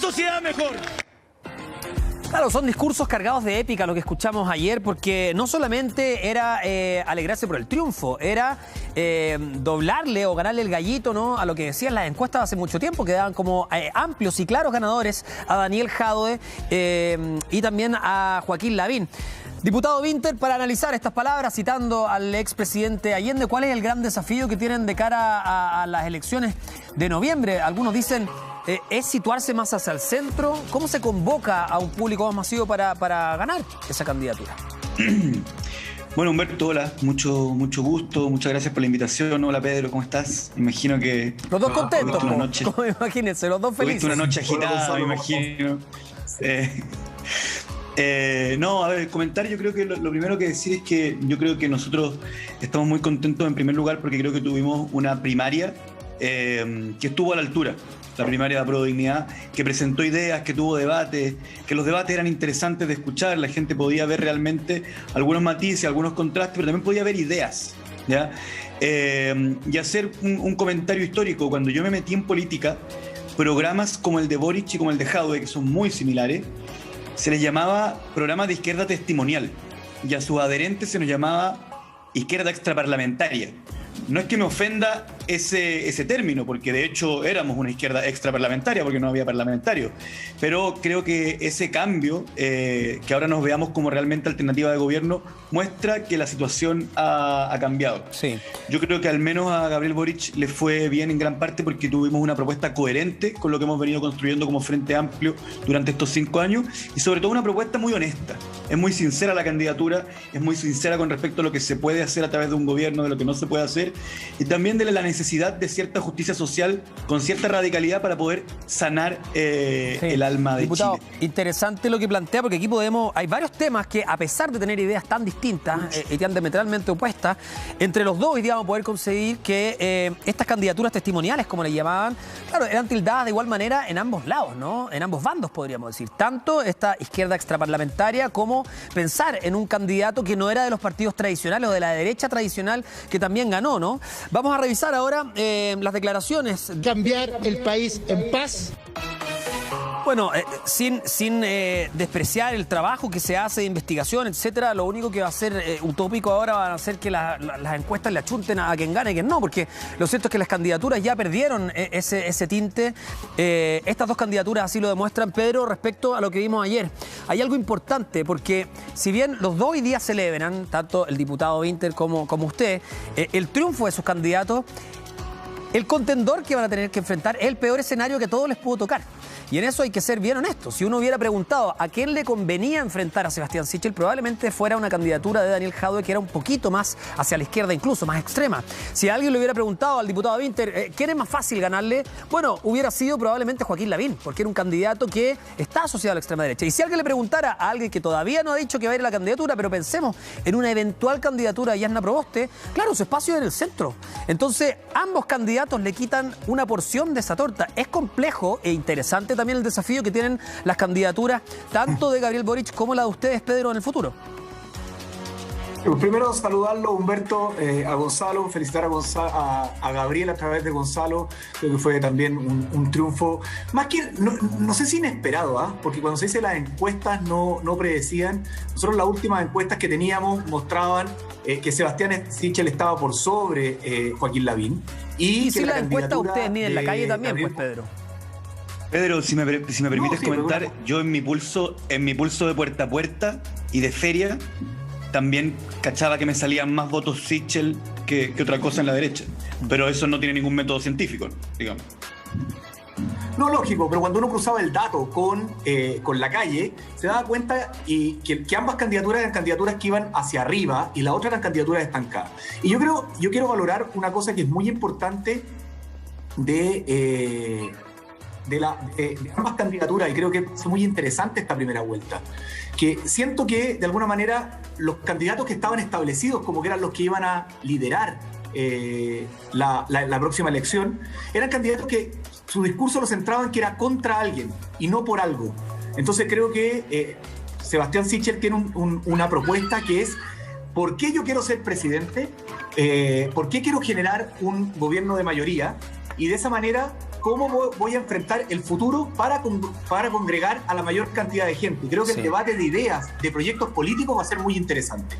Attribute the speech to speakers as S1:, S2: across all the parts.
S1: sociedad mejor.
S2: Claro, son discursos cargados de épica lo que escuchamos ayer, porque no solamente era alegrarse por el triunfo, era doblarle o ganarle el gallito, ¿no?, a lo que decían las encuestas hace mucho tiempo, que daban como amplios y claros ganadores a Daniel Jadwe y también a Joaquín Lavín. Diputado Vinter, para analizar estas palabras, citando al expresidente Allende, ¿cuál es el gran desafío que tienen de cara a las elecciones de noviembre? Algunos dicen, ¿es situarse más hacia el centro? ¿Cómo se convoca a un público más masivo para ganar esa candidatura?
S3: Bueno, Humberto, hola, mucho gusto, muchas gracias por la invitación. Hola, Pedro, ¿cómo estás? Me imagino que...
S2: Los dos contentos, como imagínense, los dos felices.
S3: Tuviste una noche agitada, me imagino. No, a ver, comentar, yo creo que lo primero que decir es que yo creo que nosotros estamos muy contentos en primer lugar porque creo que tuvimos una primaria que estuvo a la altura, la primaria de Apruebo Dignidad, que presentó ideas, que tuvo debates, que los debates eran interesantes de escuchar, la gente podía ver realmente algunos matices, algunos contrastes, pero también podía ver ideas, ¿ya? Y hacer un comentario histórico. Cuando yo me metí en política, programas como el de Boric y como el de Jadwe, que son muy similares, se les llamaba programa de izquierda testimonial y a sus adherentes se nos llamaba izquierda extraparlamentaria. No es que me ofenda ese término, porque de hecho éramos una izquierda extraparlamentaria porque no había parlamentarios, pero creo que ese cambio, que ahora nos veamos como realmente alternativa de gobierno, muestra que la situación ha cambiado.
S2: Sí.
S3: Yo creo que al menos a Gabriel Boric le fue bien en gran parte porque tuvimos una propuesta coherente con lo que hemos venido construyendo como Frente Amplio durante estos 5 años y sobre todo una propuesta muy honesta. Es muy sincera la candidatura, es muy sincera con respecto a lo que se puede hacer a través de un gobierno, de lo que no se puede hacer, y también de la necesidad de cierta justicia social con cierta radicalidad para poder sanar el alma de
S2: Diputado,
S3: Chile.
S2: Interesante lo que plantea, porque aquí hay varios temas que, a pesar de tener ideas tan distintas y tan diametralmente opuestas, entre los dos hoy día vamos a poder conseguir que estas candidaturas testimoniales, como le llamaban, claro, eran tildadas de igual manera en ambos lados, ¿no? En ambos bandos, podríamos decir. Tanto esta izquierda extraparlamentaria como pensar en un candidato que no era de los partidos tradicionales o de la derecha tradicional, que también ganó, ¿no? Vamos a revisar ahora las declaraciones.
S4: Cambiar el país en paz.
S2: Bueno, sin despreciar el trabajo que se hace de investigación, etcétera, lo único que va a ser utópico ahora va a ser que las encuestas le achunten a quien gane y quien no, porque lo cierto es que las candidaturas ya perdieron ese tinte. Estas dos candidaturas así lo demuestran, Pedro, respecto a lo que vimos ayer. Hay algo importante, porque si bien los dos hoy día celebran, tanto el diputado Vinter como usted, el triunfo de sus candidatos, el contendor que van a tener que enfrentar es el peor escenario que a todos les pudo tocar. Y en eso hay que ser bien honestos. Si uno hubiera preguntado a quién le convenía enfrentar a Sebastián Sichel, probablemente fuera una candidatura de Daniel Jadwe que era un poquito más hacia la izquierda, incluso más extrema. Si alguien le hubiera preguntado al diputado Vinter, ¿quién es más fácil ganarle? Bueno, hubiera sido probablemente Joaquín Lavín, porque era un candidato que está asociado a la extrema derecha. Y si alguien le preguntara a alguien que todavía no ha dicho que va a ir a la candidatura, pero pensemos en una eventual candidatura de Yasna Proboste, claro, su espacio es en el centro. Entonces, ambos candidatos le quitan una porción de esa torta. Es complejo e interesante también el desafío que tienen las candidaturas tanto de Gabriel Boric como la de ustedes, Pedro, en el futuro.
S5: Primero saludarlo, Humberto, a Gonzalo, felicitar a Gabriel a través de Gonzalo. Creo que fue también un triunfo, más que, no sé si inesperado, porque cuando se dice las encuestas no predecían. Nosotros las últimas encuestas que teníamos mostraban que Sebastián Sichel estaba por sobre Joaquín Lavín. Y
S2: si las encuestas ustedes miden en la calle también, Gabriel, pues, Pedro.
S3: Pedro, si me permites comentar, yo en mi pulso de puerta a puerta y de feria, también cachaba que me salían más votos Sichel que otra cosa en la derecha. Pero eso no tiene ningún método científico, digamos.
S5: No, lógico, pero cuando uno cruzaba el dato con la calle, se daba cuenta que ambas candidaturas eran candidaturas que iban hacia arriba y la otra eran candidaturas estancadas. Y yo quiero valorar una cosa que es muy importante de ambas candidaturas, y creo que es muy interesante esta primera vuelta, que siento que de alguna manera los candidatos que estaban establecidos como que eran los que iban a liderar la próxima elección, eran candidatos que su discurso lo centraban que era contra alguien y no por algo. Entonces creo que Sebastián Sichel tiene una propuesta que es: ¿por qué yo quiero ser presidente? ¿Por qué quiero generar un gobierno de mayoría? Y de esa manera cómo voy a enfrentar el futuro para congregar a la mayor cantidad de gente. Creo que el debate de ideas, de proyectos políticos va a ser muy interesante.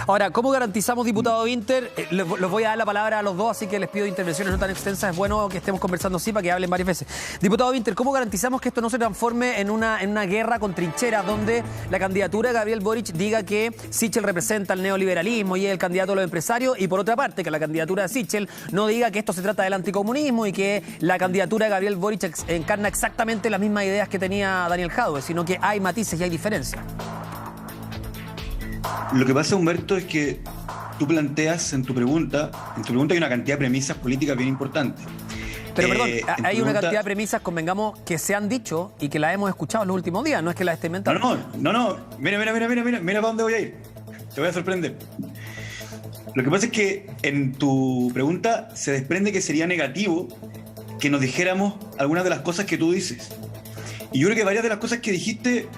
S2: Ahora, ¿cómo garantizamos, diputado Winter? Les voy a dar la palabra a los dos, así que les pido intervenciones no tan extensas. Es bueno que estemos conversando así para que hablen varias veces. Diputado Winter, ¿cómo garantizamos que esto no se transforme en una guerra con trincheras donde la candidatura de Gabriel Boric diga que Sichel representa el neoliberalismo y es el candidato de los empresarios, y por otra parte que la candidatura de Sichel no diga que esto se trata del anticomunismo y que la candidatura de Gabriel Boric encarna exactamente las mismas ideas que tenía Daniel Jadwe, sino que hay matices y hay diferencias?
S3: Lo que pasa, Humberto, es que tú planteas en tu pregunta hay una cantidad de premisas políticas bien importantes.
S2: Pero perdón, hay una cantidad de premisas, convengamos, que se han dicho y que las hemos escuchado en los últimos días, no es que las esté inventando.
S3: No, mira para dónde voy a ir. Te voy a sorprender. Lo que pasa es que en tu pregunta se desprende que sería negativo que nos dijéramos algunas de las cosas que tú dices. Y yo creo que varias de las cosas que dijiste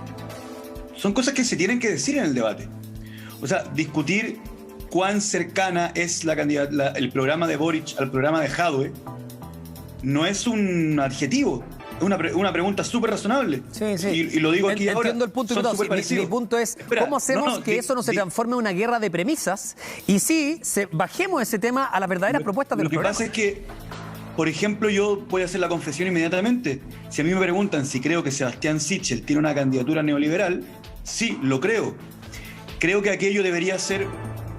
S3: son cosas que se tienen que decir en el debate. O sea, discutir cuán cercana es el programa de Boric al programa de Jadwe no es un adjetivo, es una pregunta súper razonable.
S2: Sí.
S3: Y lo digo aquí ahora.
S2: Entiendo el punto, mi punto es, ¿cómo hacemos que eso no se transforme en una guerra de premisas? Y sí, bajemos ese tema a las verdaderas propuestas del programa.
S3: Lo que pasa es que, por ejemplo, yo voy a hacer la confesión inmediatamente. Si a mí me preguntan si creo que Sebastián Sichel tiene una candidatura neoliberal, sí, lo creo. Creo que aquello debería ser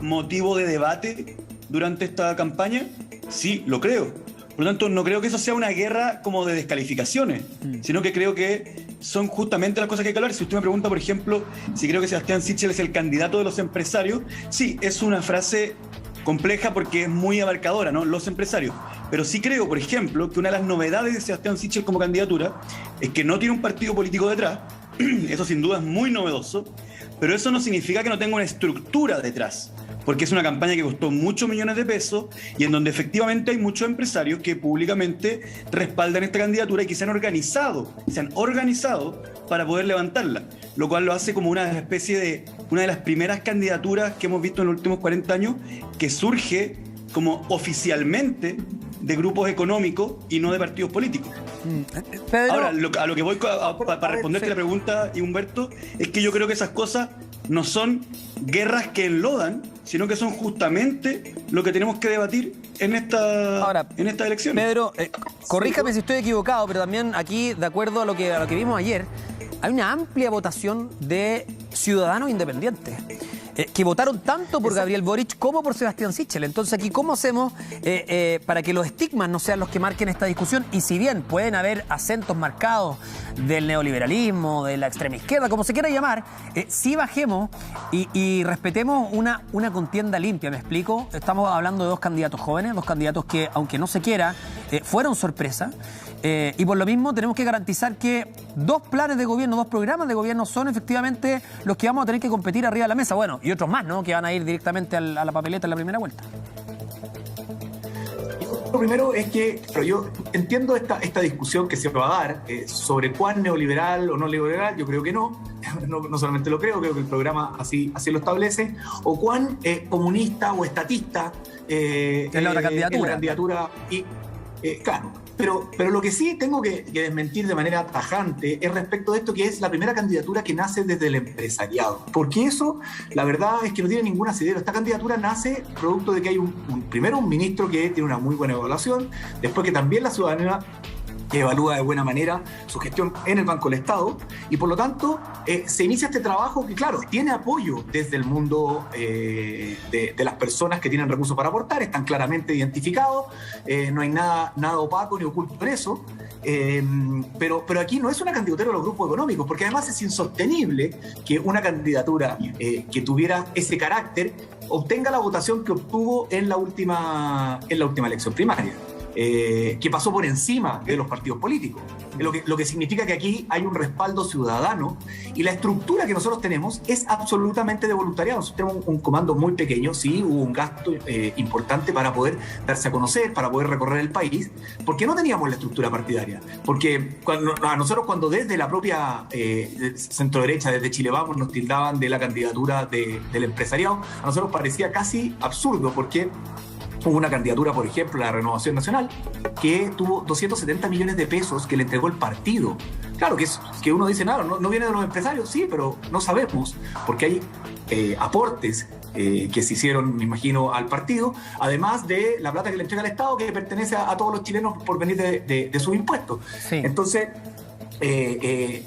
S3: motivo de debate durante esta campaña, sí, lo creo. Por lo tanto, no creo que eso sea una guerra como de descalificaciones, sino que creo que son justamente las cosas que hay que hablar. Si usted me pregunta, por ejemplo, si creo que Sebastián Sichel es el candidato de los empresarios, sí, es una frase compleja porque es muy abarcadora, ¿no? Los empresarios. Pero sí creo, por ejemplo, que una de las novedades de Sebastián Sichel como candidatura es que no tiene un partido político detrás. Eso sin duda es muy novedoso, pero eso no significa que no tenga una estructura detrás, porque es una campaña que costó muchos millones de pesos y en donde efectivamente hay muchos empresarios que públicamente respaldan esta candidatura y que se han organizado para poder levantarla, lo cual lo hace como una de las primeras candidaturas que hemos visto en los últimos 40 años que surge como oficialmente de grupos económicos y no de partidos políticos.
S2: Pedro,
S3: ahora, a lo que voy para responderte la pregunta, Humberto, es que yo creo que esas cosas no son guerras que enlodan, sino que son justamente lo que tenemos que debatir en esta elección.
S2: Pedro, corríjame si estoy equivocado, pero también aquí, de acuerdo a lo que vimos ayer, hay una amplia votación de ciudadanos independientes que votaron tanto por Gabriel Boric como por Sebastián Sichel. Entonces aquí, ¿cómo hacemos para que los estigmas no sean los que marquen esta discusión? Y si bien pueden haber acentos marcados del neoliberalismo, de la extrema izquierda, como se quiera llamar, sí bajemos y respetemos una contienda limpia, ¿me explico? Estamos hablando de dos candidatos jóvenes, dos candidatos que, aunque no se quiera, fueron sorpresa. Y por lo mismo tenemos que garantizar que dos planes de gobierno, dos programas de gobierno son efectivamente los que vamos a tener que competir arriba de la mesa. Bueno, y otros más, ¿no? Que van a ir directamente a la papeleta en la primera vuelta.
S5: Lo primero es que yo entiendo esta discusión que se va a dar sobre cuán neoliberal o no liberal, yo creo que no solamente lo creo que el programa así lo establece, o cuán comunista o estatista
S2: es la otra
S5: candidatura. Claro. Pero lo que sí tengo que desmentir de manera tajante es respecto de esto, que es la primera candidatura que nace desde el empresariado. Porque eso, la verdad es que no tiene ningún asidero. Esta candidatura nace producto de que hay primero un ministro que tiene una muy buena evaluación, después que también la ciudadanía evalúa de buena manera su gestión en el Banco del Estado, y por lo tanto se inicia este trabajo que, claro, tiene apoyo desde el mundo de las personas que tienen recursos para aportar, están claramente identificados, no hay nada opaco ni oculto en eso, pero aquí no es una candidatura de los grupos económicos, porque además es insostenible que una candidatura que tuviera ese carácter obtenga la votación que obtuvo en la última elección primaria. Que pasó por encima de los partidos políticos. Lo que significa que aquí hay un respaldo ciudadano y la estructura que nosotros tenemos es absolutamente de voluntariado. Nosotros tenemos un comando muy pequeño, sí, hubo un gasto importante para poder darse a conocer, para poder recorrer el país, porque no teníamos la estructura partidaria. Porque cuando desde la propia centro derecha, desde Chile Vamos, nos tildaban de la candidatura del empresariado, a nosotros parecía casi absurdo, porque Hubo una candidatura, por ejemplo, la Renovación Nacional, que tuvo 270 millones de pesos que le entregó el partido. Claro que uno dice, no viene de los empresarios, sí, pero no sabemos, porque hay aportes que se hicieron, me imagino, al partido, además de la plata que le entrega el Estado, que pertenece a todos los chilenos por venir de sus impuestos. Sí. Entonces,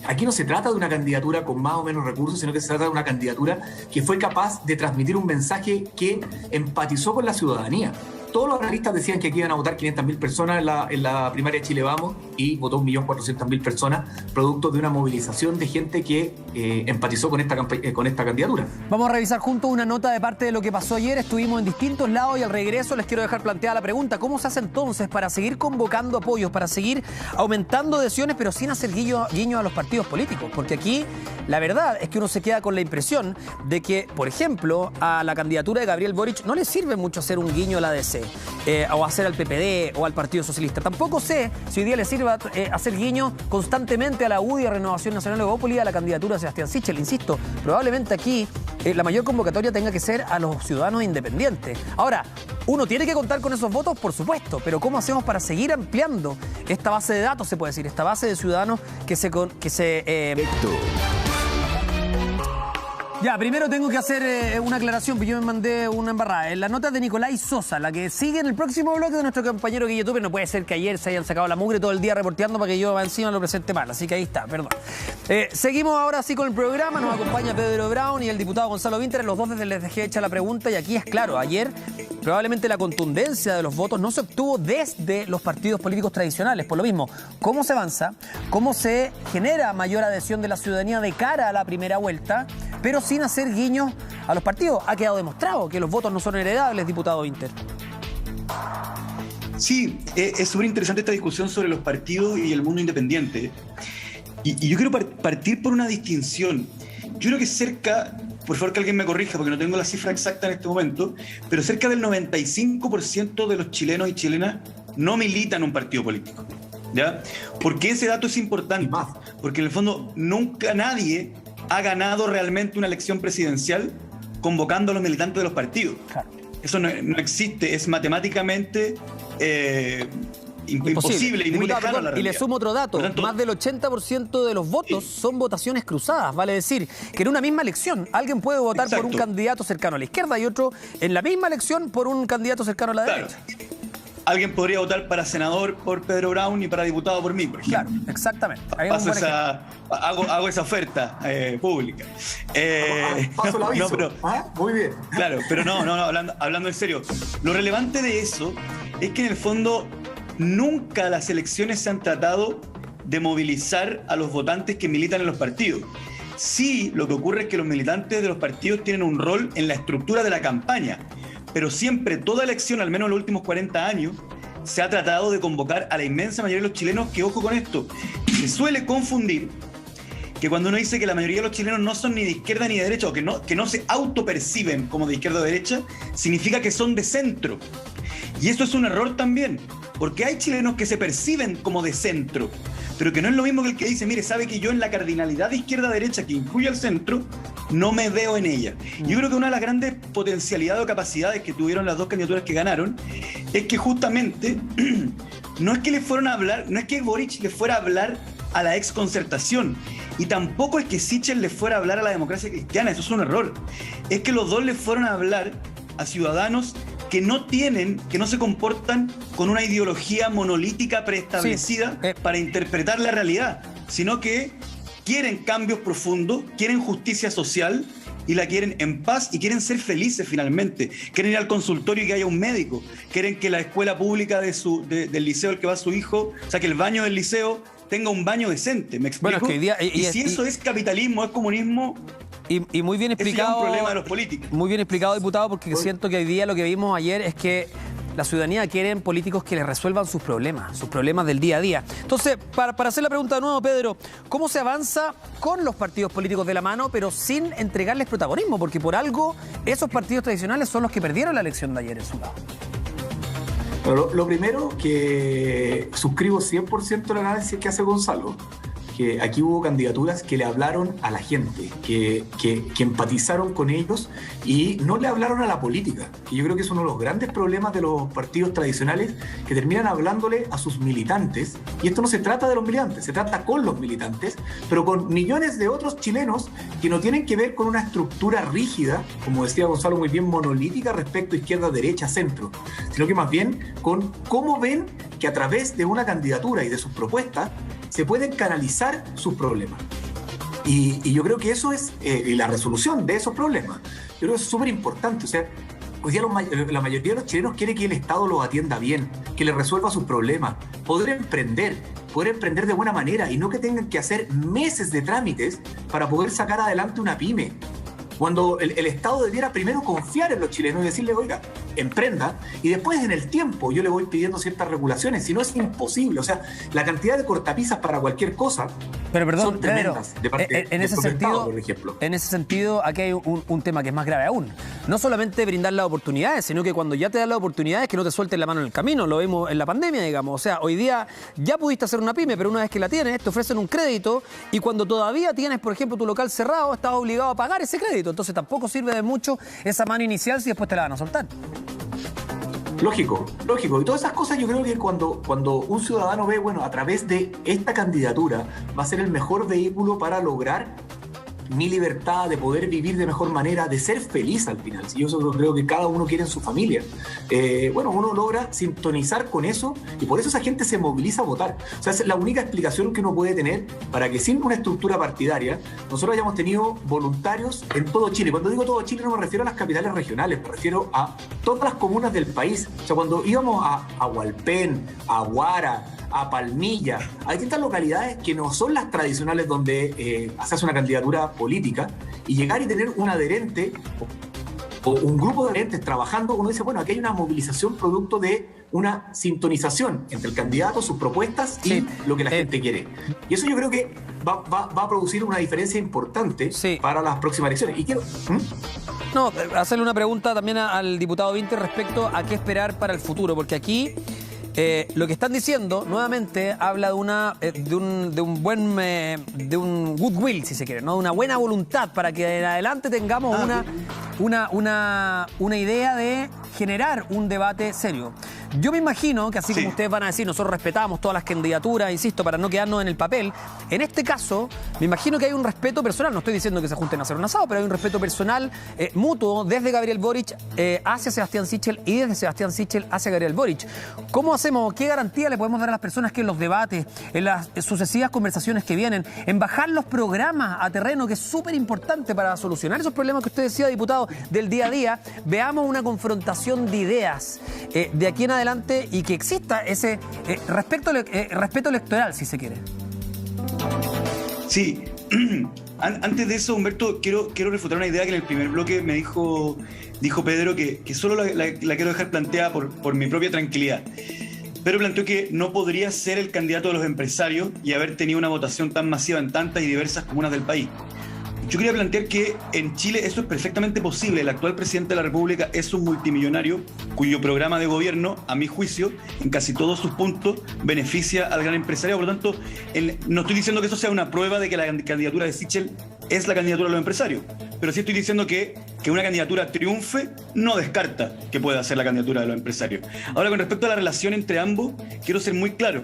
S5: aquí no se trata de una candidatura con más o menos recursos, sino que se trata de una candidatura que fue capaz de transmitir un mensaje que empatizó con la ciudadanía. Todos los analistas decían que aquí iban a votar 500.000 personas en la primaria de Chile Vamos, y votó 1.400.000 personas, producto de una movilización de gente que empatizó con esta candidatura.
S2: Vamos a revisar juntos una nota de parte de lo que pasó ayer. Estuvimos en distintos lados y al regreso les quiero dejar planteada la pregunta: ¿cómo se hace entonces para seguir convocando apoyos, para seguir aumentando adhesiones, pero sin hacer guiño a los partidos políticos? Porque aquí la verdad es que uno se queda con la impresión de que, por ejemplo, a la candidatura de Gabriel Boric no le sirve mucho hacer un guiño a la DC. O hacer al PPD o al Partido Socialista. Tampoco sé si hoy día le sirva hacer guiño constantemente a la UDI, a Renovación Nacional de Evópoli, a la candidatura de Sebastián Sichel. Insisto, probablemente aquí la mayor convocatoria tenga que ser a los ciudadanos independientes. Ahora, uno tiene que contar con esos votos, por supuesto, pero ¿cómo hacemos para seguir ampliando esta base de datos, se puede decir, esta base de ciudadanos que se Ya, primero tengo que hacer una aclaración, porque yo me mandé una embarrada. En la nota de Nicolás Sosa, la que sigue en el próximo bloque de nuestro compañero Guilletú, no puede ser que ayer se hayan sacado la mugre todo el día reporteando para que yo encima lo presente mal, así que ahí está, perdón. Seguimos ahora sí con el programa, nos acompaña Pedro Brown y el diputado Gonzalo Vinter, los dos les dejé hecha la pregunta y aquí es claro, ayer probablemente la contundencia de los votos no se obtuvo desde los partidos políticos tradicionales, por lo mismo, ¿cómo se avanza? ¿Cómo se genera mayor adhesión de la ciudadanía de cara a la primera vuelta? Pero sin hacer guiños a los partidos. Ha quedado demostrado que los votos no son heredables, diputado Vinter.
S3: Sí, es súper interesante esta discusión sobre los partidos y el mundo independiente. Y yo quiero partir por una distinción. Yo creo que cerca, por favor que alguien me corrija porque no tengo la cifra exacta en este momento, pero cerca del 95% de los chilenos y chilenas no militan un partido político. ¿Ya? ¿Por qué ese dato es importante? Porque en el fondo nunca nadie ha ganado realmente una elección presidencial convocando a los militantes de los partidos. Claro. Eso no existe, es matemáticamente imposible y muy lejano a la realidad.
S2: Y le sumo otro dato, tanto, más del 80% de los votos son votaciones cruzadas, vale decir que en una misma elección alguien puede votar por un candidato cercano a la izquierda y otro en la misma elección por un candidato cercano a la derecha.
S3: Alguien podría votar para senador por Pedro Brown y para diputado por mí, por ejemplo.
S2: Claro, exactamente.
S3: Hago esa oferta pública.
S5: Paso el aviso. Muy bien.
S3: Claro, pero hablando en serio. Lo relevante de eso es que en el fondo nunca las elecciones se han tratado de movilizar a los votantes que militan en los partidos. Sí, lo que ocurre es que los militantes de los partidos tienen un rol en la estructura de la campaña. Pero siempre, toda elección, al menos en los últimos 40 años, se ha tratado de convocar a la inmensa mayoría de los chilenos, que ojo con esto, se suele confundir que cuando uno dice que la mayoría de los chilenos no son ni de izquierda ni de derecha, o que no se autoperciben como de izquierda o de derecha, significa que son de centro. Y eso es un error también, porque hay chilenos que se perciben como de centro, pero que no es lo mismo que el que dice, mire, sabe que yo en la cardinalidad de izquierda-derecha, que incluye al centro, no me veo en ella. Yo creo que una de las grandes potencialidades o capacidades que tuvieron las dos candidaturas que ganaron es que justamente no es que le fueron a hablar, no es que Boric le fuera a hablar a la exconcertación, y tampoco es que Sichel le fuera a hablar a la democracia cristiana, eso es un error. Es que los dos le fueron a hablar a ciudadanos que no se comportan con una ideología monolítica preestablecida para interpretar la realidad, sino que quieren cambios profundos, quieren justicia social y la quieren en paz y quieren ser felices finalmente. Quieren ir al consultorio y que haya un médico. Quieren que la escuela pública del liceo al que va su hijo, o sea, que el baño del liceo tenga un baño decente. ¿Me explico? Bueno, es que si eso es capitalismo, es comunismo.
S2: Y muy bien explicado.
S3: Es un problema de los políticos.
S2: Muy bien explicado, diputado, porque siento que hoy día lo que vimos ayer es que la ciudadanía quiere políticos que les resuelvan sus problemas del día a día. Entonces, para hacer la pregunta de nuevo, Pedro, ¿cómo se avanza con los partidos políticos de la mano, pero sin entregarles protagonismo? Porque por algo esos partidos tradicionales son los que perdieron la elección de ayer en su lado.
S5: Lo primero, que suscribo 100% el análisis que hace Gonzalo. que aquí hubo candidaturas que le hablaron a la gente, que empatizaron con ellos y no le hablaron a la política. Y yo creo que es uno de los grandes problemas de los partidos tradicionales, que terminan hablándole a sus militantes. Y esto no se trata de los militantes, se trata con los militantes, pero con millones de otros chilenos que no tienen que ver con una estructura rígida, como decía Gonzalo muy bien, monolítica respecto a izquierda, derecha, centro, sino que más bien con cómo ven que a través de una candidatura y de sus propuestas se pueden canalizar sus problemas. Y yo creo que eso es y la resolución de esos problemas. Yo creo que es súper importante. O sea, hoy día la mayoría de los chilenos quiere que el Estado los atienda bien, que les resuelva sus problemas, poder emprender de buena manera y no que tengan que hacer meses de trámites para poder sacar adelante una pyme. Cuando el Estado debiera primero confiar en los chilenos y decirle, oiga, emprenda, y después en el tiempo yo le voy pidiendo ciertas regulaciones, si no es imposible. O sea, la cantidad de cortapisas para cualquier cosa son tremendas de parte
S2: en ese
S5: sentido, por ejemplo.
S2: En ese sentido, aquí hay un tema que es más grave aún. No solamente brindar las oportunidades, sino que cuando ya te dan las oportunidades, que no te suelten la mano en el camino. Lo vimos en la pandemia, digamos. O sea, hoy día ya pudiste hacer una pyme, pero una vez que la tienes, te ofrecen un crédito, y cuando todavía tienes, por ejemplo, tu local cerrado, estás obligado a pagar ese crédito. Entonces tampoco sirve de mucho esa mano inicial si después te la van a soltar.
S5: Lógico. Y todas esas cosas yo creo que cuando un ciudadano ve, bueno, a través de esta candidatura va a ser el mejor vehículo para lograr mi libertad, de poder vivir de mejor manera, de ser feliz al final. Si yo creo que cada uno quiere en su familia. Bueno, uno logra sintonizar con eso y por eso esa gente se moviliza a votar. O sea, es la única explicación que uno puede tener para que sin una estructura partidaria nosotros hayamos tenido voluntarios en todo Chile. Cuando digo todo Chile no me refiero a las capitales regionales, me refiero a todas las comunas del país. O sea, cuando íbamos a Hualpén, a Huara, a Palmilla, a distintas localidades que no son las tradicionales donde se hace una candidatura política, y llegar y tener un adherente o un grupo de adherentes trabajando, uno dice, bueno, aquí hay una movilización producto de una sintonización entre el candidato, sus propuestas y lo que la gente quiere. Y eso yo creo que va a producir una diferencia importante para las próximas elecciones. Y quiero...
S2: No, hacerle una pregunta también al diputado Vinter respecto a qué esperar para el futuro, porque aquí lo que están diciendo, nuevamente, habla de un goodwill, si se quiere, ¿no? De una buena voluntad para que en adelante tengamos una idea de generar un debate serio. Yo me imagino que así como ustedes van a decir, nosotros respetamos todas las candidaturas, insisto, para no quedarnos en el papel, en este caso, me imagino que hay un respeto personal. No estoy diciendo que se junten a hacer un asado, pero hay un respeto personal mutuo desde Gabriel Boric hacia Sebastián Sichel y desde Sebastián Sichel hacia Gabriel Boric. ¿Cómo hacemos? ¿Qué garantía le podemos dar a las personas que en los debates, en las sucesivas conversaciones que vienen, en bajar los programas a terreno, que es súper importante para solucionar esos problemas que usted decía, diputado, del día a día, veamos una confrontación de ideas de aquí en adelante y que exista ese respeto electoral, si se quiere?
S3: Sí. Antes de eso, Humberto, quiero refutar una idea que en el primer bloque me dijo Pedro, que solo la quiero dejar planteada por mi propia tranquilidad. Pedro planteó que no podría ser el candidato de los empresarios y haber tenido una votación tan masiva en tantas y diversas comunas del país. Yo quería plantear que en Chile eso es perfectamente posible. El actual presidente de la República es un multimillonario cuyo programa de gobierno, a mi juicio, en casi todos sus puntos, beneficia al gran empresario. Por lo tanto, no estoy diciendo que eso sea una prueba de que la candidatura de Sichel es la candidatura de los empresarios, pero sí estoy diciendo que una candidatura triunfe no descarta que pueda ser la candidatura de los empresarios. Ahora, con respecto a la relación entre ambos, quiero ser muy claro.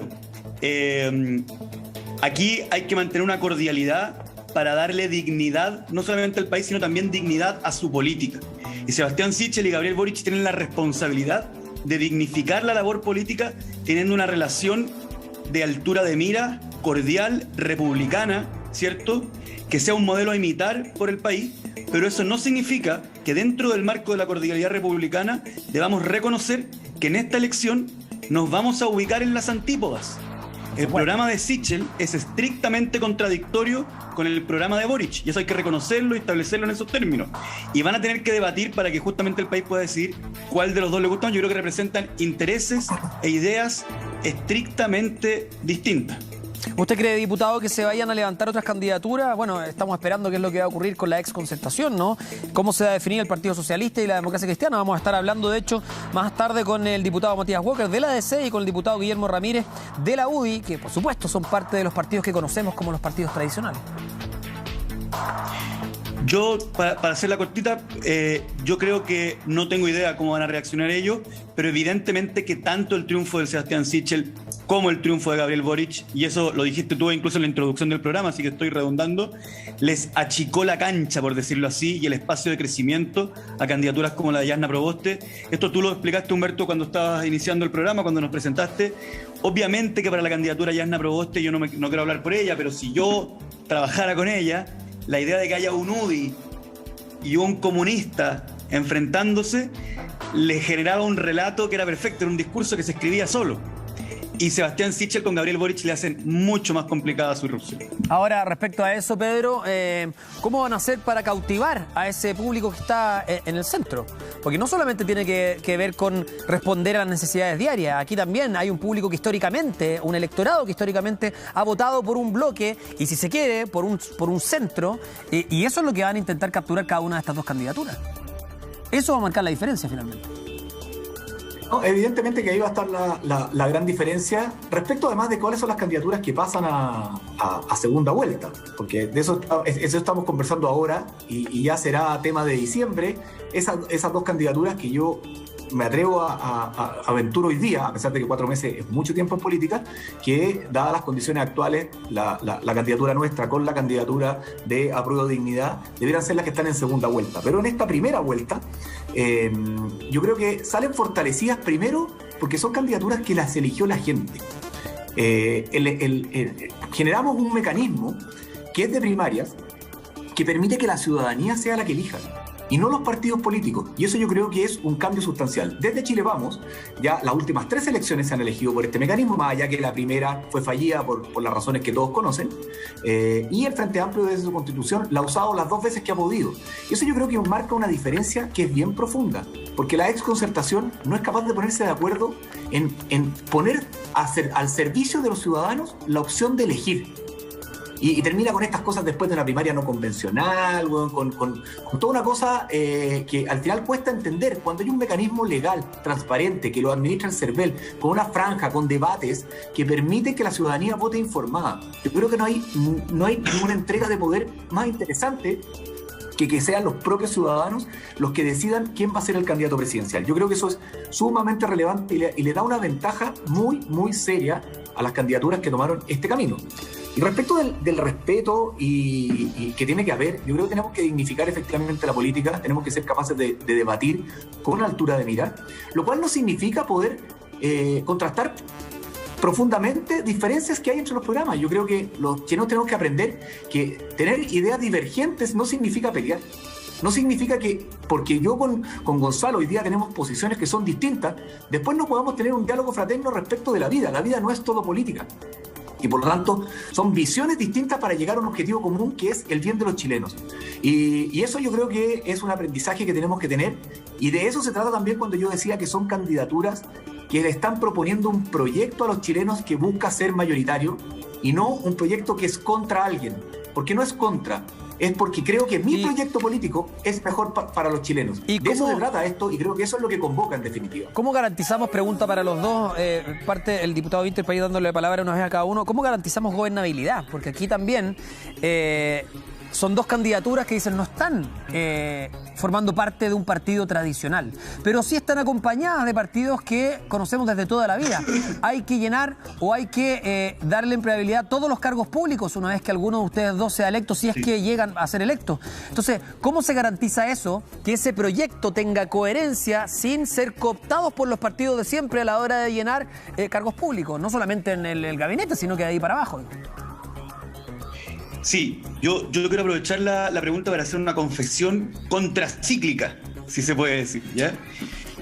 S3: Aquí hay que mantener una cordialidad para darle dignidad, no solamente al país, sino también dignidad a su política. Y Sebastián Sichel y Gabriel Boric tienen la responsabilidad de dignificar la labor política teniendo una relación de altura de mira, cordial, republicana, ¿cierto? Que sea un modelo a imitar por el país, pero eso no significa que dentro del marco de la cordialidad republicana debamos reconocer que en esta elección nos vamos a ubicar en las antípodas. El programa de Sichel es estrictamente contradictorio con el programa de Boric, y eso hay que reconocerlo y establecerlo en esos términos. Y van a tener que debatir para que justamente el país pueda decidir cuál de los dos le gustan. Yo creo que representan intereses e ideas estrictamente distintas.
S2: ¿Usted cree, diputado, que se vayan a levantar otras candidaturas? Bueno, estamos esperando qué es lo que va a ocurrir con la exconcertación, ¿no? ¿Cómo se va a definir el Partido Socialista y la Democracia Cristiana? Vamos a estar hablando, de hecho, más tarde con el diputado Matías Walker de la DC y con el diputado Guillermo Ramírez de la UDI, que por supuesto son parte de los partidos que conocemos como los partidos tradicionales.
S3: Yo, para hacerla cortita, yo creo que no tengo idea cómo van a reaccionar ellos, pero evidentemente que tanto el triunfo de Sebastián Sichel como el triunfo de Gabriel Boric, y eso lo dijiste tú incluso en la introducción del programa, así que estoy redundando, les achicó la cancha, por decirlo así, y el espacio de crecimiento a candidaturas como la de Jasna Proboste. Esto tú lo explicaste, Humberto, cuando estabas iniciando el programa, cuando nos presentaste. Obviamente que para la candidatura de Jasna Proboste, yo no quiero hablar por ella, pero si yo trabajara con ella, la idea de que haya un UDI y un comunista enfrentándose le generaba un relato que era perfecto, era un discurso que se escribía solo. Y Sebastián Sichel con Gabriel Boric le hacen mucho más complicada su irrupción.
S2: Ahora, respecto a eso, Pedro, ¿cómo van a hacer para cautivar a ese público que está en el centro? Porque no solamente tiene que ver con responder a las necesidades diarias, aquí también hay un público que históricamente, un electorado que históricamente ha votado por un bloque y, si se quiere, por un centro, y eso es lo que van a intentar capturar cada una de estas dos candidaturas. Eso va a marcar la diferencia finalmente.
S5: No, evidentemente que ahí va a estar la gran diferencia respecto además de cuáles son las candidaturas que pasan a segunda vuelta, porque de eso estamos conversando ahora y ya será tema de diciembre, esas dos candidaturas que yo me atrevo a aventuro hoy día, a pesar de que 4 meses es mucho tiempo en política, que dadas las condiciones actuales, la candidatura nuestra con la candidatura de Apruebo Dignidad debieran ser las que están en segunda vuelta. Pero en esta primera vuelta, yo creo que salen fortalecidas primero porque son candidaturas que las eligió la gente. Generamos un mecanismo que es de primarias que permite que la ciudadanía sea la que elija y no los partidos políticos, y eso yo creo que es un cambio sustancial. Desde Chile Vamos, ya las últimas 3 elecciones se han elegido por este mecanismo, más allá que la primera fue fallida por las razones que todos conocen, y el Frente Amplio desde su constitución la ha usado las 2 veces que ha podido. Y eso yo creo que marca una diferencia que es bien profunda, porque la exconcertación no es capaz de ponerse de acuerdo en poner al servicio de los ciudadanos la opción de elegir. Y termina con estas cosas después de una primaria no convencional, con toda una cosa que al final cuesta entender. Cuando hay un mecanismo legal, transparente, que lo administra el CERVEL, con una franja, con debates, que permite que la ciudadanía vote informada. Yo creo que no hay ninguna entrega de poder más interesante que sean los propios ciudadanos los que decidan quién va a ser el candidato presidencial. Yo creo que eso es sumamente relevante y le da una ventaja muy, muy seria a las candidaturas que tomaron este camino. Y respecto del respeto y que tiene que haber, yo creo que tenemos que dignificar efectivamente la política, tenemos que ser capaces de debatir con altura de mira, lo cual no significa poder contrastar profundamente diferencias que hay entre los programas. Yo creo que los chilenos tenemos que aprender que tener ideas divergentes no significa pelear. No significa que porque yo con Gonzalo hoy día tenemos posiciones que son distintas, después no podamos tener un diálogo fraterno respecto de la vida. La vida no es todo política. Y por lo tanto, son visiones distintas para llegar a un objetivo común que es el bien de los chilenos. Y eso yo creo que es un aprendizaje que tenemos que tener. Y de eso se trata también cuando yo decía que son candidaturas que le están proponiendo un proyecto a los chilenos que busca ser mayoritario y no un proyecto que es contra alguien. Porque no es contra, es porque creo que mi proyecto político es mejor para los chilenos. ¿Y de eso se trata esto? Y creo que eso es lo que convoca en definitiva.
S2: ¿Cómo garantizamos, pregunta para los dos, parte el diputado Winter para ir dándole la palabra una vez a cada uno, cómo garantizamos gobernabilidad? Porque aquí también son dos candidaturas que dicen no están formando parte de un partido tradicional, pero sí están acompañadas de partidos que conocemos desde toda la vida. Hay que llenar o hay que darle empleabilidad a todos los cargos públicos una vez que alguno de ustedes dos sea electo, si es que llegan a ser electos. Entonces, ¿cómo se garantiza eso? Que ese proyecto tenga coherencia sin ser cooptados por los partidos de siempre a la hora de llenar cargos públicos, no solamente en el gabinete, sino que de ahí para abajo.
S3: Sí, yo quiero aprovechar la pregunta para hacer una confesión contracíclica, si se puede decir, ¿ya?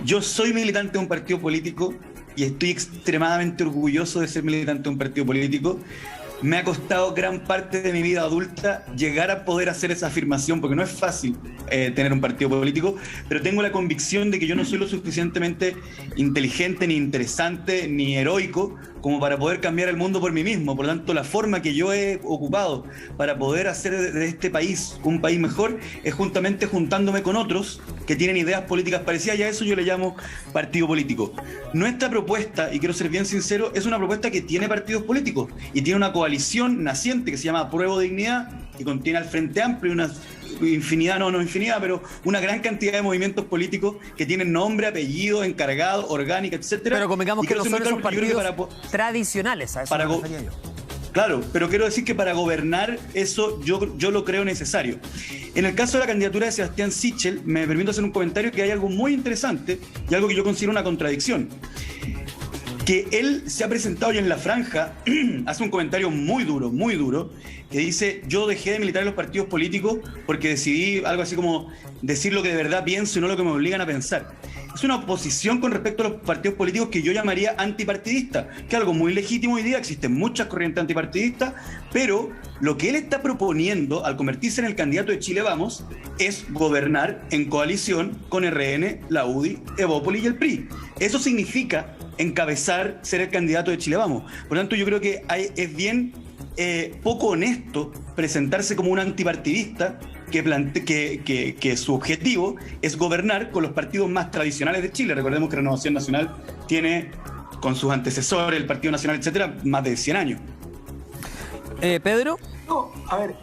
S3: Yo soy militante de un partido político y estoy extremadamente orgulloso de ser militante de un partido político, me ha costado gran parte de mi vida adulta llegar a poder hacer esa afirmación, porque no es fácil tener un partido político, pero tengo la convicción de que yo no soy lo suficientemente inteligente, ni interesante, ni heroico como para poder cambiar el mundo por mí mismo. Por lo tanto, la forma que yo he ocupado para poder hacer de este país un país mejor es justamente juntándome con otros que tienen ideas políticas parecidas, y a eso yo le llamo partido político. Nuestra propuesta, y quiero ser bien sincero, es una propuesta que tiene partidos políticos y tiene una coalición naciente que se llama Apruebo Dignidad, que contiene al Frente Amplio y una infinidad, no infinidad, pero una gran cantidad de movimientos políticos que tienen nombre, apellido, encargado, orgánica, etcétera.
S2: Pero convengamos que no son esos partidos tradicionales, a eso
S3: me refería yo. Claro, pero quiero decir que para gobernar eso yo lo creo necesario. En el caso de la candidatura de Sebastián Sichel, me permito hacer un comentario que hay algo muy interesante y algo que yo considero una contradicción. Que él se ha presentado y en la franja hace un comentario muy duro, que dice: yo dejé de militar en los partidos políticos porque decidí algo así como decir lo que de verdad pienso y no lo que me obligan a pensar. Es una oposición con respecto a los partidos políticos que yo llamaría antipartidista, que es algo muy legítimo hoy día. Existen muchas corrientes antipartidistas, pero lo que él está proponiendo al convertirse en el candidato de Chile Vamos es gobernar en coalición con RN, la UDI, Evópoli y el PRI. Eso significa encabezar, ser el candidato de Chile Vamos. Por lo tanto, yo creo que es bien poco honesto presentarse como un antipartidista que su objetivo es gobernar con los partidos más tradicionales de Chile. Recordemos que Renovación Nacional tiene, con sus antecesores, el Partido Nacional, etcétera, más de 100 años.
S2: ¿Pedro?
S5: No, a ver,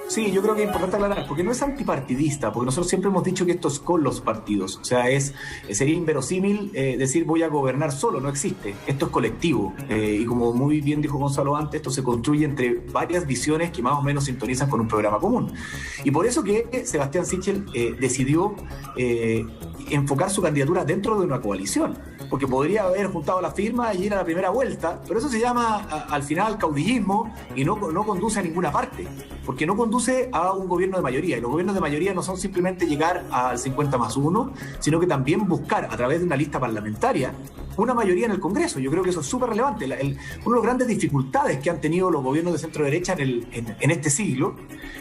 S5: sí, yo creo que es importante aclarar, porque no es antipartidista, porque nosotros siempre hemos dicho que esto es con los partidos. O sea, sería inverosímil decir voy a gobernar solo, no existe. Esto es colectivo. Y como muy bien dijo Gonzalo antes, esto se construye entre varias visiones que más o menos sintonizan con un programa común. Y por eso que Sebastián Sichel decidió enfocar su candidatura dentro de una coalición, porque podría haber juntado la firma y ir a la primera vuelta, pero eso se llama al final caudillismo y no conduce a ninguna parte, porque no conduce a un gobierno de mayoría, y los gobiernos de mayoría no son simplemente llegar al 50+1, sino que también buscar a través de una lista parlamentaria una mayoría en el Congreso. Yo creo que eso es súper relevante. Una de las grandes dificultades que han tenido los gobiernos de centro derecha en este siglo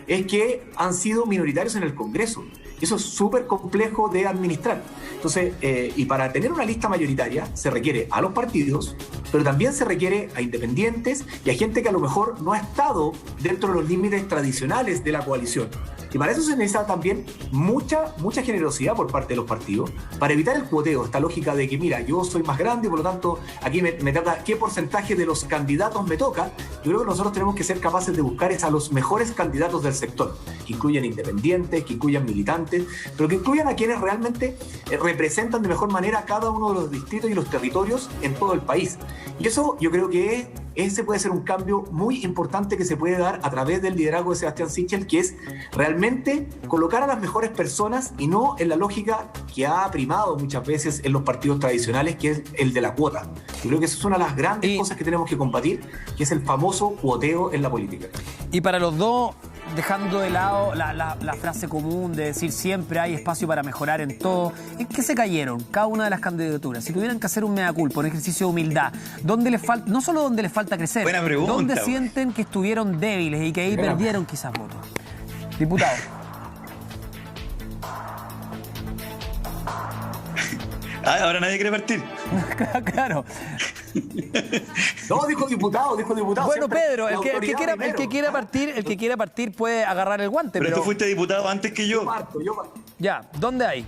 S5: es que han sido minoritarios en el Congreso. Eso es súper complejo de administrar. Entonces, y para tener una lista mayoritaria se requiere a los partidos, pero también se requiere a independientes y a gente que a lo mejor no ha estado dentro de los límites tradicionales de la coalición. Y para eso se necesita también mucha generosidad por parte de los partidos, para evitar el cuoteo, esta lógica de que, mira, yo soy más grande, por lo tanto, aquí me toca, ¿qué porcentaje de los candidatos me toca? Yo creo que nosotros tenemos que ser capaces de buscar a los mejores candidatos del sector, que incluyan independientes, que incluyan militantes, pero que incluyan a quienes realmente representan de mejor manera cada uno de los distritos y los territorios en todo el país. Y eso yo creo que ese puede ser un cambio muy importante que se puede dar a través del liderazgo de Sebastián Sichel, que es realmente colocar a las mejores personas y no en la lógica que ha primado muchas veces en los partidos tradicionales, que es el de la cuota. Yo creo que esa es una de las grandes cosas que tenemos que combatir, que es el famoso cuoteo en la política.
S2: Y para los dos, dejando de lado la frase común de decir siempre hay espacio para mejorar en todo, ¿en qué se cayeron cada una de las candidaturas? Si tuvieran que hacer un mea culpa, un ejercicio de humildad, ¿dónde les falta, no solo dónde les falta crecer,
S3: buena pregunta,
S2: dónde sienten que estuvieron débiles y que ahí perdieron quizás votos? Diputado.
S3: Ahora nadie quiere partir.
S2: Claro.
S5: No, dijo diputado.
S2: Bueno,
S5: siempre,
S2: Pedro, el que quiera partir puede agarrar el guante.
S3: Pero tú fuiste diputado antes que yo.
S5: Yo parto.
S2: Ya, ¿dónde hay?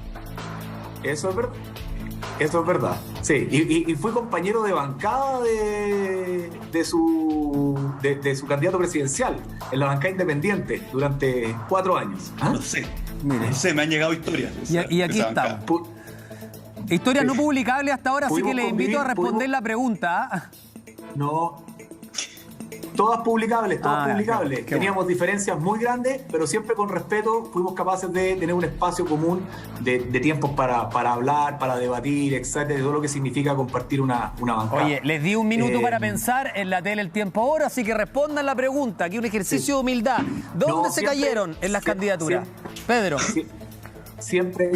S5: Eso es verdad. Sí, y fui compañero de bancada de su candidato presidencial en la bancada independiente durante 4 años. ¿Ah?
S3: No sé, me han llegado historias.
S2: Y aquí estamos. Historias no publicables hasta ahora, así que les invito a responder la pregunta.
S5: No. Todas publicables.
S2: Claro,
S5: Teníamos diferencias muy grandes, pero siempre con respeto fuimos capaces de tener un espacio común de tiempos para hablar, para debatir, etcétera, de todo lo que significa compartir una bancada.
S2: Oye, les di un minuto para pensar en la tele el tiempo ahora, así que respondan la pregunta. Aquí un ejercicio de humildad. ¿Dónde se cayeron en las candidaturas? Pedro.
S5: Siempre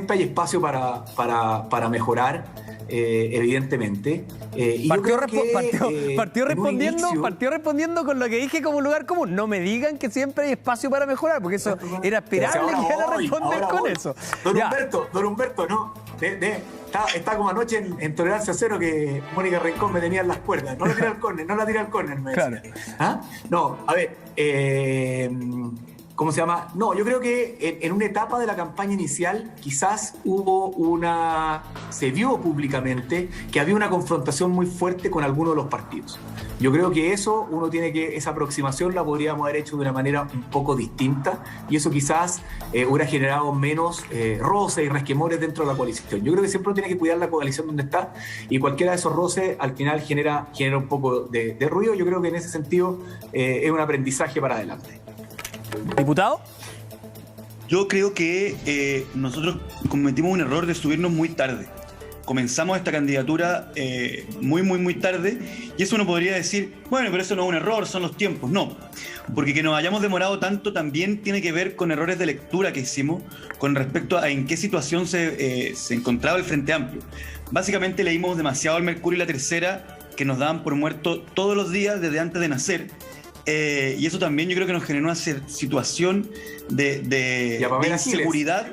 S5: hay espacio para mejorar. evidentemente. Y
S2: partió
S5: inicio,
S2: respondiendo con lo que dije como lugar común. No me digan que siempre hay espacio para mejorar, porque eso era esperable que iban a responder con eso.
S5: Don Humberto, no. Está como anoche en Tolerancia Cero que Mónica Rincón me tenía en las cuerdas. No la tira al córner, me decía.
S2: Claro.
S5: ¿Ah? No, a ver, ¿cómo se llama? No, yo creo que en una etapa de la campaña inicial quizás se vio públicamente que había una confrontación muy fuerte con algunos de los partidos. Yo creo que esa aproximación la podríamos haber hecho de una manera un poco distinta y eso quizás hubiera generado menos roces y resquemores dentro de la coalición. Yo creo que siempre uno tiene que cuidar la coalición donde está y cualquiera de esos roces al final genera un poco de ruido. Yo creo que en ese sentido es un aprendizaje para adelante.
S2: ¿Diputado?
S3: Yo creo que nosotros cometimos un error de subirnos muy tarde. Comenzamos esta candidatura muy tarde y eso uno podría decir, bueno, pero eso no es un error, son los tiempos. No, porque que nos hayamos demorado tanto también tiene que ver con errores de lectura que hicimos con respecto a en qué situación se encontraba el Frente Amplio. Básicamente leímos demasiado al Mercurio y la Tercera que nos daban por muerto todos los días desde antes de nacer. Y eso también yo creo que nos generó una situación de inseguridad.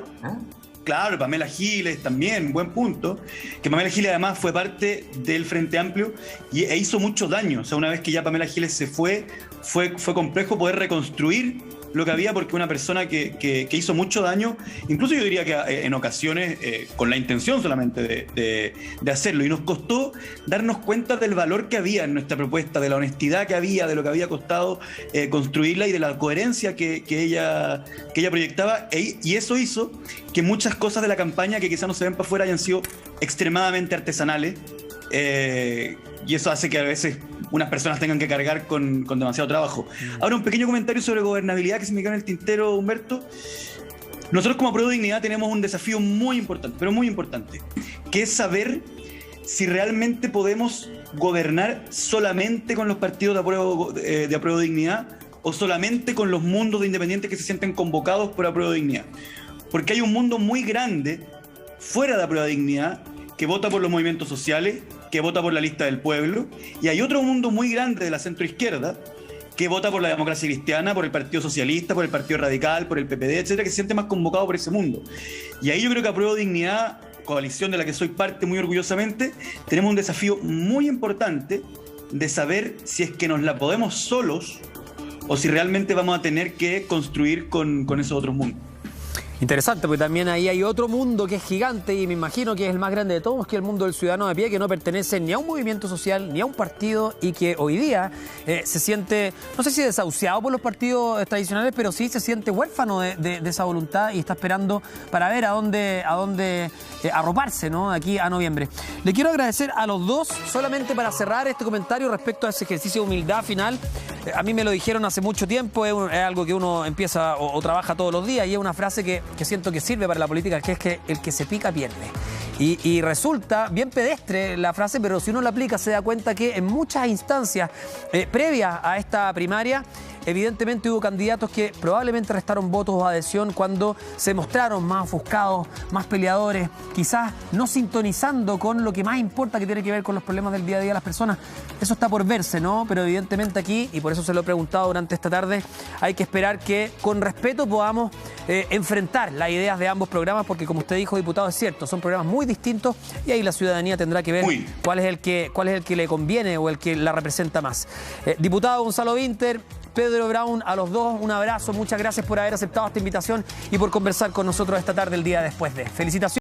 S3: Claro, Pamela Giles también, buen punto. Que Pamela Giles además fue parte del Frente Amplio e hizo mucho daño. O sea, una vez que ya Pamela Giles se fue complejo poder reconstruir lo que había, porque una persona que hizo mucho daño, incluso yo diría que en ocasiones con la intención solamente de hacerlo, y nos costó darnos cuenta del valor que había en nuestra propuesta, de la honestidad que había, de lo que había costado construirla y de la coherencia que ella proyectaba, y eso hizo que muchas cosas de la campaña que quizás no se ven para afuera hayan sido extremadamente artesanales, y eso hace que a veces unas personas tengan que cargar con demasiado trabajo. Ahora, un pequeño comentario sobre gobernabilidad que se me quedó en el tintero, Humberto. Nosotros como Apruebo Dignidad tenemos un desafío muy importante, pero muy importante, que es saber si realmente podemos gobernar solamente con los partidos de Apruebo Dignidad o solamente con los mundos de independientes que se sienten convocados por Apruebo Dignidad. Porque hay un mundo muy grande fuera de Apruebo Dignidad que vota por los movimientos sociales, que vota por la lista del pueblo, y hay otro mundo muy grande de la centroizquierda que vota por la democracia cristiana, por el Partido Socialista, por el Partido Radical, por el PPD, etcétera, que se siente más convocado por ese mundo. Y ahí yo creo que Apruebo Dignidad, coalición de la que soy parte muy orgullosamente, tenemos un desafío muy importante de saber si es que nos la podemos solos o si realmente vamos a tener que construir con esos otros mundos.
S2: Interesante, porque también ahí hay otro mundo que es gigante y me imagino que es el más grande de todos, que es el mundo del ciudadano de pie, que no pertenece ni a un movimiento social ni a un partido y que hoy día se siente, no sé si desahuciado por los partidos tradicionales, pero sí se siente huérfano de esa voluntad y está esperando para ver a dónde arroparse, ¿no? De aquí a noviembre. Le quiero agradecer a los dos, solamente para cerrar este comentario respecto a ese ejercicio de humildad final. A mí me lo dijeron hace mucho tiempo, es algo que uno empieza o trabaja todos los días y es una frase que siento que sirve para la política, que es que el que se pica pierde. Y resulta bien pedestre la frase, pero si uno la aplica se da cuenta que en muchas instancias previas a esta primaria, evidentemente hubo candidatos que probablemente restaron votos o adhesión cuando se mostraron más ofuscados, más peleadores, quizás no sintonizando con lo que más importa, que tiene que ver con los problemas del día a día de las personas. Eso está por verse, ¿no? Pero evidentemente aquí, y por eso se lo he preguntado durante esta tarde, hay que esperar que con respeto podamos enfrentar las ideas de ambos programas, porque como usted dijo, diputado, es cierto, son programas muy distintos y ahí la ciudadanía tendrá que ver cuál es el que le conviene o el que la representa más. Diputado Gonzalo Vinter, Pedro Brown, a los dos un abrazo, muchas gracias por haber aceptado esta invitación y por conversar con nosotros esta tarde, el día después de. Felicitaciones.